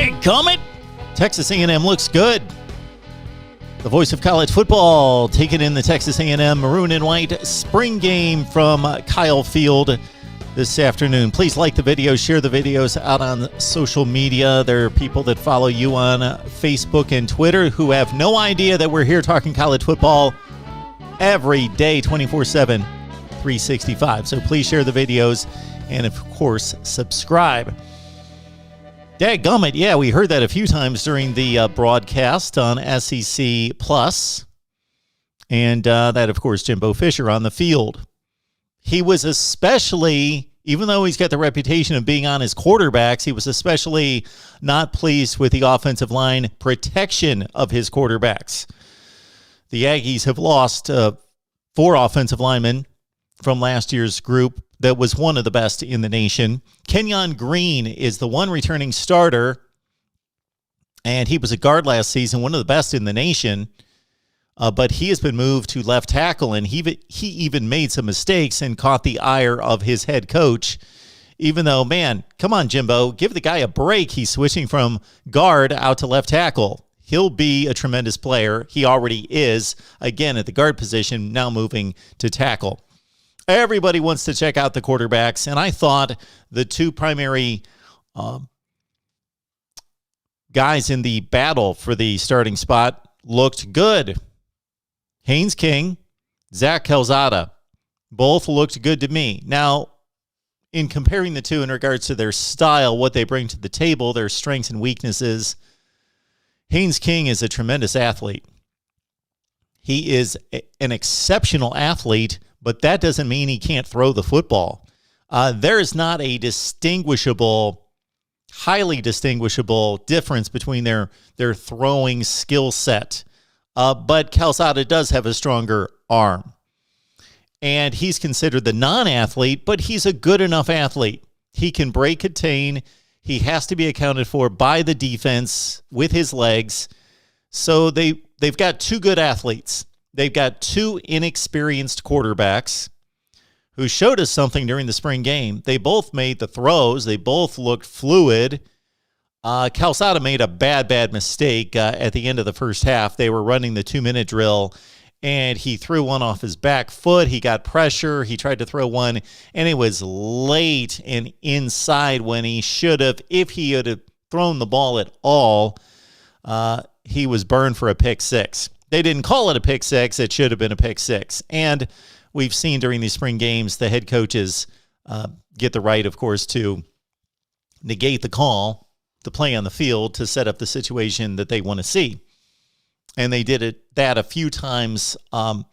Dadgummit! Texas A&M looks good. The voice of college football taking in the Texas A&M maroon and white spring game from Kyle Field this afternoon. Please like the video, share the videos out on social media. There are people that follow you on Facebook and Twitter who have no idea that we're here talking college football every day, 24/7, 365. So please share the videos and, of course, subscribe. Dadgummit, yeah, we heard that a few times during the broadcast on SEC Plus. And that, of course, Jimbo Fisher on the field. He was especially, even though he's got the reputation of being on his quarterbacks, he was especially not pleased with the offensive line protection of his quarterbacks. The Aggies have lost 4 offensive linemen from last year's group that was one of the best in the nation. Kenyon Green is the one returning starter, and he was a guard last season, one of the best in the nation. But he has been moved to left tackle, and he even made some mistakes and caught the ire of his head coach. Even though, man, come on, Jimbo, give the guy a break. He's switching from guard out to left tackle. He'll be a tremendous player. He already is, again, at the guard position, now moving to tackle. Everybody wants to check out the quarterbacks, and I thought the 2 primary guys in the battle for the starting spot looked good. Haynes King, Zach Calzada, both looked good to me. Now, in comparing the two in regards to their style, what they bring to the table, their strengths and weaknesses, Haynes King is a tremendous athlete. He is an exceptional athlete, but that doesn't mean he can't throw the football. There is not a highly distinguishable difference between their throwing skill set. But Calzada does have a stronger arm. And he's considered the non-athlete, but he's a good enough athlete. He can break contain. He has to be accounted for by the defense with his legs. So they've got 2 good athletes. They've got 2 inexperienced quarterbacks who showed us something during the spring game. They both made the throws. They both looked fluid. Calzada made a bad mistake at the end of the first half. They were running the 2-minute drill, and he threw one off his back foot. He got pressure. He tried to throw one, and it was late and inside when he should have. If he had thrown the ball at all, he was burned for a pick 6. They didn't call it a pick 6. It should have been a pick 6. And we've seen during these spring games, the head coaches get the right, of course, to negate the call, the play on the field, to set up the situation that they want to see. And they did that a few times to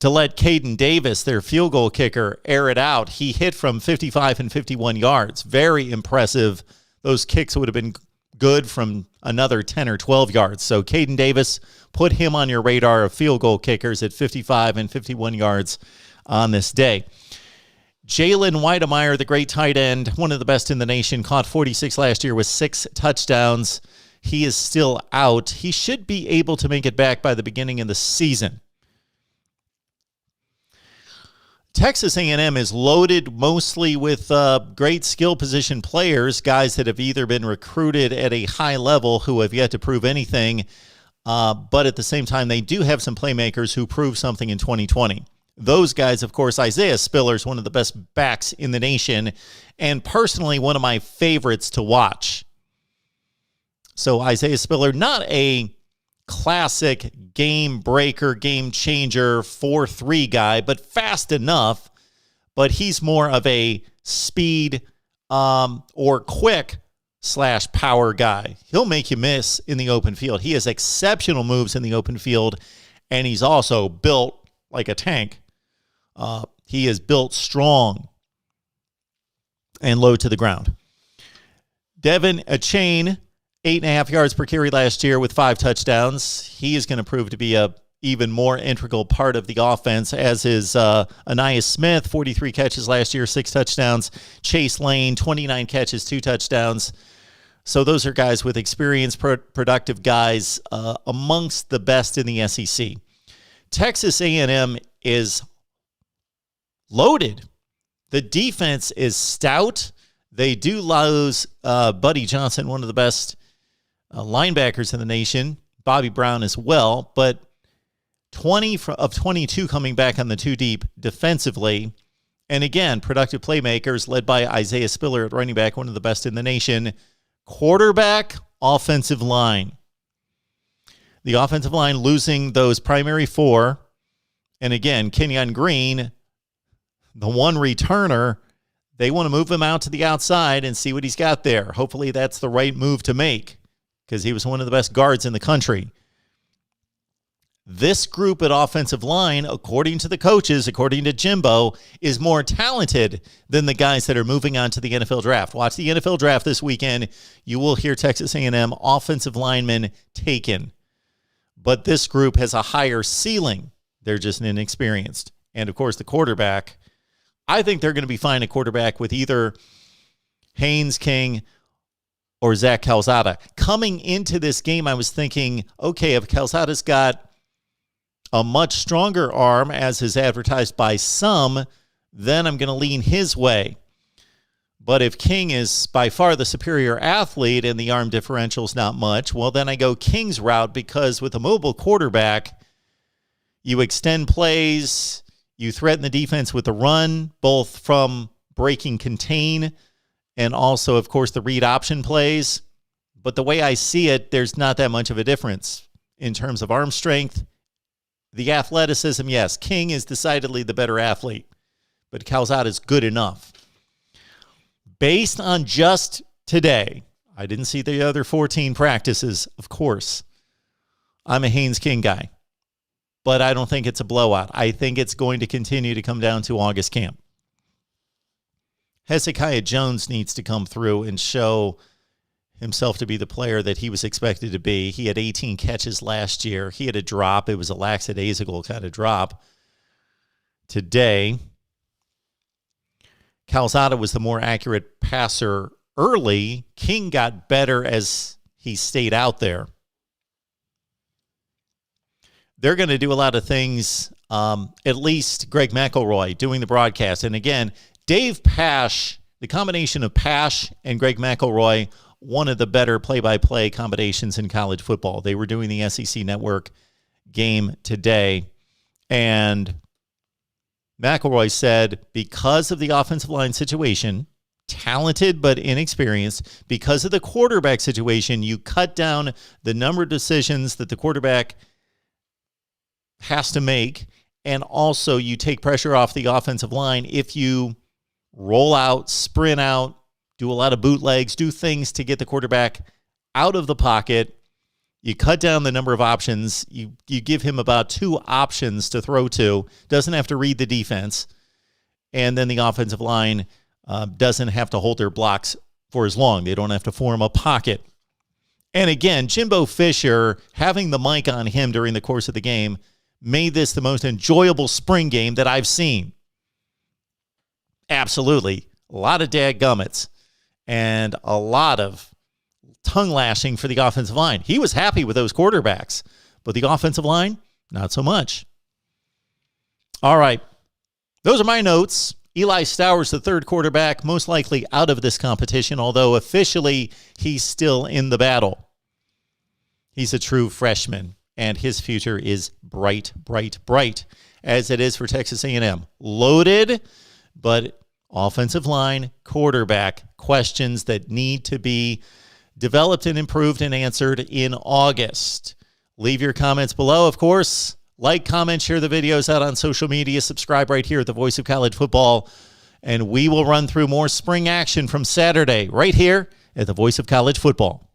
let Caden Davis, their field goal kicker, air it out. He hit from 55 and 51 yards. Very impressive. Those kicks would have been good from another 10 or 12 yards. So Caden Davis, put him on your radar of field goal kickers at 55 and 51 yards on this day. Jalen Weidemeyer, the great tight end, one of the best in the nation, caught 46 last year with 6 touchdowns. He is still out. He should be able to make it back by the beginning of the season. Texas A&M is loaded mostly with great skill position players, guys that have either been recruited at a high level who have yet to prove anything, but at the same time, they do have some playmakers who proved something in 2020. Those guys, of course, Isaiah Spiller is one of the best backs in the nation, and personally, one of my favorites to watch. So Isaiah Spiller, not a classic game breaker, game changer, 4-3 guy, but fast enough. But he's more of a speed or quick / power guy. He'll make you miss in the open field. He has exceptional moves in the open field, and he's also built like a tank. He is built strong and low to the ground. Devin Achane, 8.5 yards per carry last year with 5 touchdowns. He is going to prove to be a even more integral part of the offense, as is Anais Smith, 43 catches last year, 6 touchdowns. Chase Lane, 29 catches, 2 touchdowns. So those are guys with experience, productive guys amongst the best in the SEC. Texas A&M is loaded. The defense is stout. They do lose Buddy Johnson, one of the best linebackers in the nation, Bobby Brown as well, but 20 of 22 coming back on the two deep defensively. And again, productive playmakers led by Isaiah Spiller at running back, one of the best in the nation. Quarterback, offensive line. The offensive line losing those primary four. And again, Kenyon Green, the one returner, they want to move him out to the outside and see what he's got there. Hopefully that's the right move to make because he was one of the best guards in the country. This group at offensive line, according to the coaches, according to Jimbo, is more talented than the guys that are moving on to the NFL draft. Watch the NFL draft this weekend. You will hear Texas A&M offensive linemen taken. But this group has a higher ceiling. They're just inexperienced. And, of course, the quarterback, I think they're going to be fine at quarterback with either Haynes King or Zach Calzada. Coming into this game, I was thinking, okay, if Calzada's got a much stronger arm, as is advertised by some, then I'm going to lean his way. But if King is by far the superior athlete and the arm differential's not much, well, then I go King's route because with a mobile quarterback, you extend plays, you threaten the defense with the run, both from breaking contain and also, of course, the read option plays. But the way I see it, there's not that much of a difference in terms of arm strength. The athleticism, yes, King is decidedly the better athlete, but Calzada is good enough. Based on just today, I didn't see the other 14 practices, of course. I'm a Haynes King guy, but I don't think it's a blowout. I think it's going to continue to come down to August camp. Hezekiah Jones needs to come through and show himself to be the player that he was expected to be. He had 18 catches last year. He had a drop. It was a lackadaisical kind of drop. Today, Calzada was the more accurate passer early. King got better as he stayed out there. They're going to do a lot of things, at least Greg McElroy doing the broadcast. And again, Dave Pasch, the combination of Pasch and Greg McElroy, one of the better play-by-play combinations in college football. They were doing the SEC Network game today, and McElroy said because of the offensive line situation, talented but inexperienced, because of the quarterback situation, you cut down the number of decisions that the quarterback has to make, and also you take pressure off the offensive line if you roll out, sprint out, do a lot of bootlegs, do things to get the quarterback out of the pocket. You cut down the number of options. You give him about 2 options to throw to. Doesn't have to read the defense. And then the offensive line doesn't have to hold their blocks for as long. They don't have to form a pocket. And again, Jimbo Fisher, having the mic on him during the course of the game, made this the most enjoyable spring game that I've seen. Absolutely. A lot of dadgummits. And a lot of tongue lashing for the offensive line. He was happy with those quarterbacks, but the offensive line, not so much. All right. Those are my notes. Eli Stowers, the third quarterback, most likely out of this competition, although officially he's still in the battle. He's a true freshman, and his future is bright, bright, bright, as it is for Texas A&M. Loaded, but offensive line, quarterback, questions that need to be developed and improved and answered in August. Leave your comments below, of course. Like, comment, share the videos out on social media. Subscribe right here at the Voice of College Football. And we will run through more spring action from Saturday right here at the Voice of College Football.